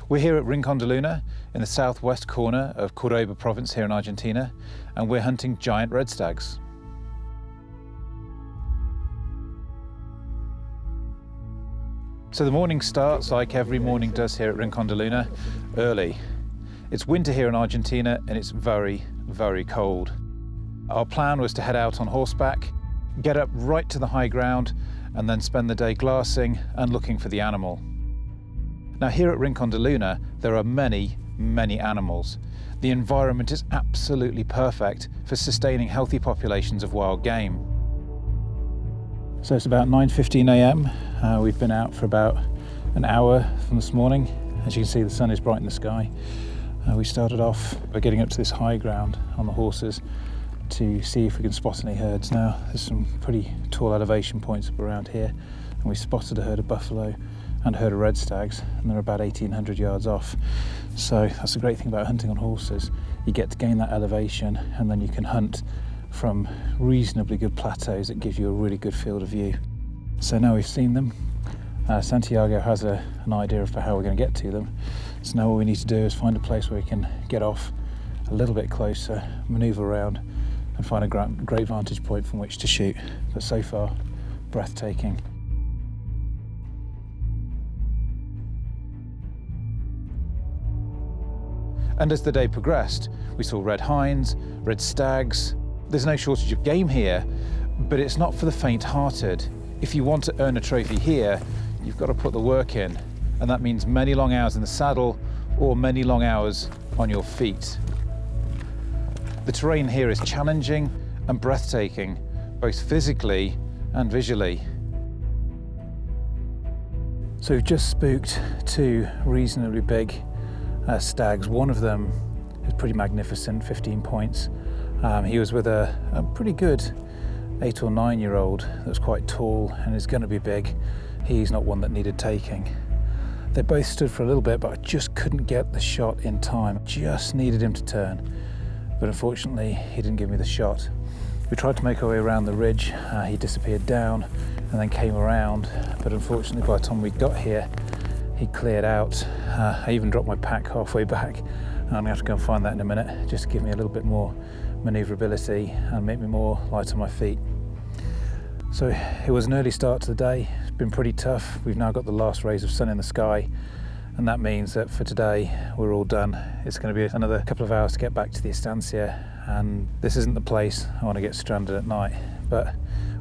We're here at Rincon De Luna in the southwest corner of Cordoba Province here in Argentina, and we're hunting giant red stags. So the morning starts, like every morning does here at Rincon De Luna, early. It's winter here in Argentina and it's very, very cold. Our plan was to head out on horseback, get up right to the high ground, and then spend the day glassing and looking for the animal. Now here at Rincon De Luna, there are many, many animals. The environment is absolutely perfect for sustaining healthy populations of wild game. So it's about 9:15 a.m. We've been out for about an hour from this morning. As you can see, the sun is bright in the sky. We started off by getting up to this high ground on the horses to see if we can spot any herds. Now, there's some pretty tall elevation points up around here, and we spotted a herd of buffalo and a herd of red stags, and they're about 1,800 yards off. So that's the great thing about hunting on horses. You get to gain that elevation, and then you can hunt from reasonably good plateaus that gives you a really good field of view. So now we've seen them, Santiago has an idea of how we're going to get to them. So now what we need to do is find a place where we can get off a little bit closer, manoeuvre around, and find a great vantage point from which to shoot. But so far, breathtaking. And as the day progressed, we saw red hinds, red stags. There's no shortage of game here, but it's not for the faint-hearted. If you want to earn a trophy here, you've got to put the work in, and that means many long hours in the saddle or many long hours on your feet. The terrain here is challenging and breathtaking, both physically and visually. So we've just spooked two reasonably big stags. One of them is pretty magnificent, 15 points. He was with a pretty good 8 or 9 year old that was quite tall and is going to be big. He's not one that needed taking. They both stood for a little bit, but I just couldn't get the shot in time. Just needed him to turn, but unfortunately he didn't give me the shot. We tried to make our way around the ridge. He disappeared down and then came around, but unfortunately by the time we got here he cleared out. I even dropped my pack halfway back. I'm going to have to go and find that in a minute, just to give me a little bit more manoeuvrability and make me more light on my feet. So it was an early start to the day. It's been pretty tough. We've now got the last rays of sun in the sky, and that means that for today we're all done. It's going to be another couple of hours to get back to the estancia, and this isn't the place I want to get stranded at night. But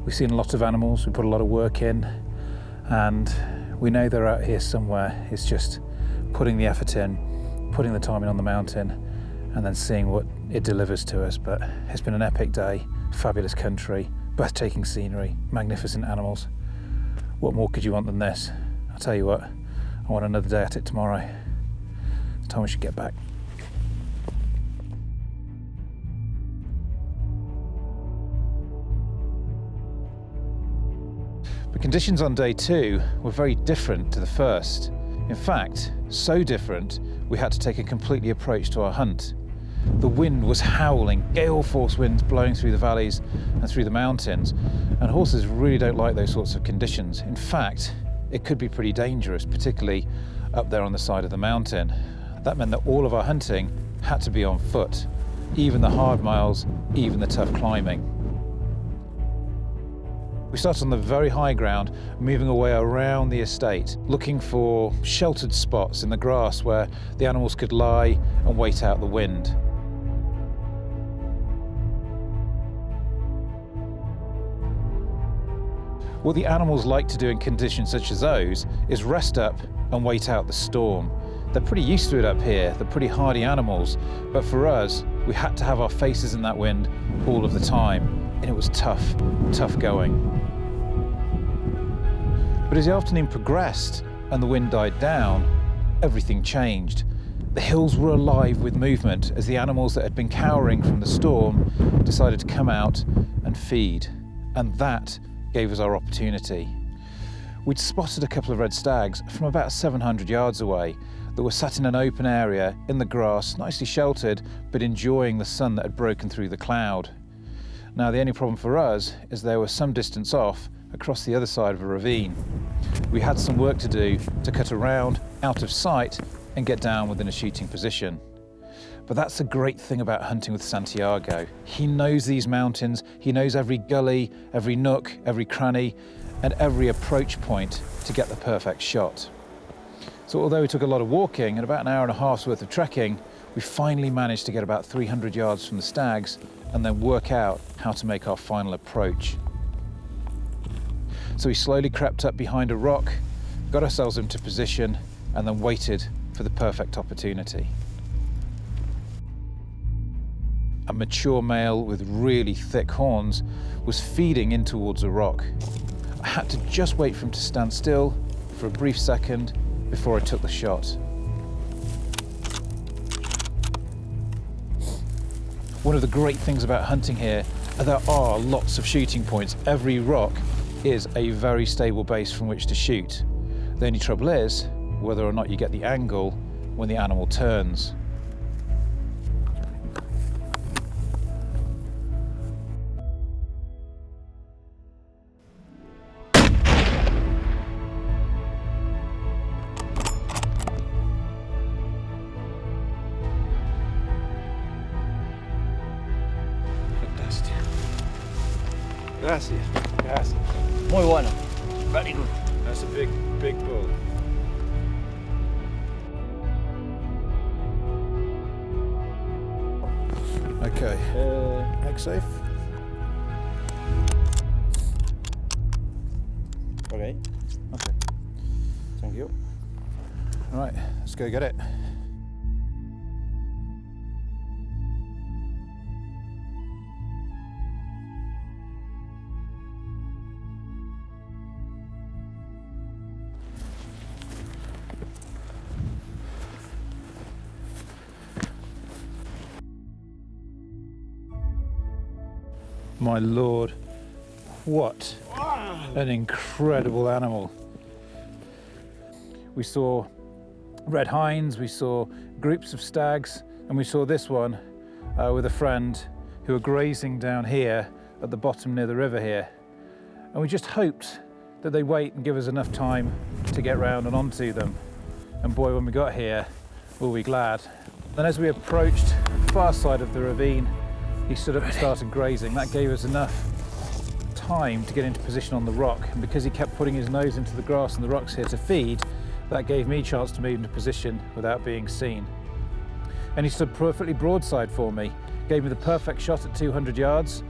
we've seen a lot of animals, we put a lot of work in, and we know they're out here somewhere. It's just putting the effort in, putting the time in on the mountain, and then seeing what it delivers to us. But it's been an epic day, fabulous country, breathtaking scenery, magnificent animals. What more could you want than this? I'll tell you what, I want another day at it tomorrow. It's time we should get back. The conditions on day 2 were very different to the first. In fact, so different, we had to take a completely approach to our hunt. The wind was howling, gale force winds blowing through the valleys and through the mountains, and horses really don't like those sorts of conditions. In fact, it could be pretty dangerous, particularly up there on the side of the mountain. That meant that all of our hunting had to be on foot, even the hard miles, even the tough climbing. We started on the very high ground, moving our way around the estate, looking for sheltered spots in the grass where the animals could lie and wait out the wind. What the animals like to do in conditions such as those is rest up and wait out the storm. They're pretty used to it up here, they're pretty hardy animals, but for us, we had to have our faces in that wind all of the time, and it was tough, tough going. But as the afternoon progressed and the wind died down, everything changed. The hills were alive with movement as the animals that had been cowering from the storm decided to come out and feed, and that gave us our opportunity. We'd spotted a couple of red stags from about 700 yards away that were sat in an open area in the grass, nicely sheltered, but enjoying the sun that had broken through the cloud. Now the only problem for us is they were some distance off across the other side of a ravine. We had some work to do to cut around, out of sight, and get down within a shooting position. But that's the great thing about hunting with Santiago. He knows these mountains, he knows every gully, every nook, every cranny, and every approach point to get the perfect shot. So although it took a lot of walking and about an hour and a half's worth of trekking, we finally managed to get about 300 yards from the stags and then work out how to make our final approach. So we slowly crept up behind a rock, got ourselves into position, and then waited for the perfect opportunity. A mature male with really thick horns was feeding in towards a rock. I had to just wait for him to stand still for a brief second before I took the shot. One of the great things about hunting here are there are lots of shooting points. Every rock is a very stable base from which to shoot. The only trouble is whether or not you get the angle when the animal turns. Gracias. Yes, Muy bueno. Very good. that's a big bull. Okay, next safe. Okay. Okay, Thank you. all right, let's go get it. My lord, what an incredible animal. We saw red hinds, we saw groups of stags, and we saw this one with a friend who were grazing down here at the bottom near the river here. And we just hoped that they'd wait and give us enough time to get round and onto them. And boy, when we got here, were we glad. Then as we approached the far side of the ravine, he stood up and started grazing. That gave us enough time to get into position on the rock. And because he kept putting his nose into the grass and the rocks here to feed, that gave me a chance to move into position without being seen. And he stood perfectly broadside for me, gave me the perfect shot at 200 yards.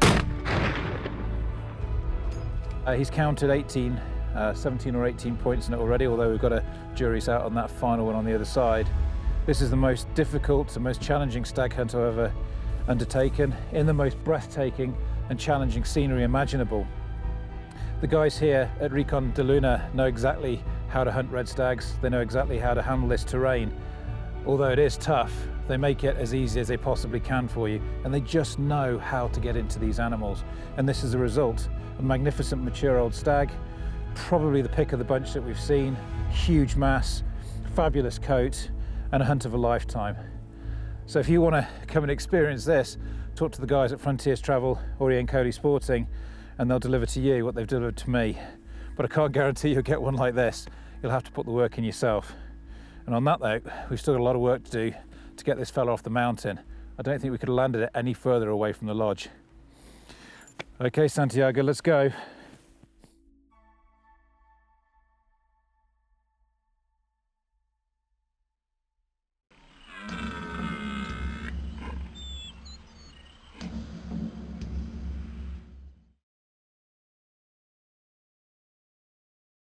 He's counted 17 or 18 points in it already, although we've got a jury's out on that final one on the other side. This is the most difficult and most challenging stag hunt I've ever undertaken, in the most breathtaking and challenging scenery imaginable. The guys here at Rincon De Luna know exactly how to hunt red stags. They know exactly how to handle this terrain. Although it is tough, they make it as easy as they possibly can for you, and they just know how to get into these animals. And this is a result: a magnificent mature old stag, probably the pick of the bunch that we've seen, huge mass, fabulous coat, and a hunt of a lifetime. So if you want to come and experience this, talk to the guys at Frontiers Travel or Ian Coley Sporting, and they'll deliver to you what they've delivered to me. But I can't guarantee you'll get one like this. You'll have to put the work in yourself. And on that note, we've still got a lot of work to do to get this fella off the mountain. I don't think we could have landed it any further away from the lodge. Okay, Santiago, let's go.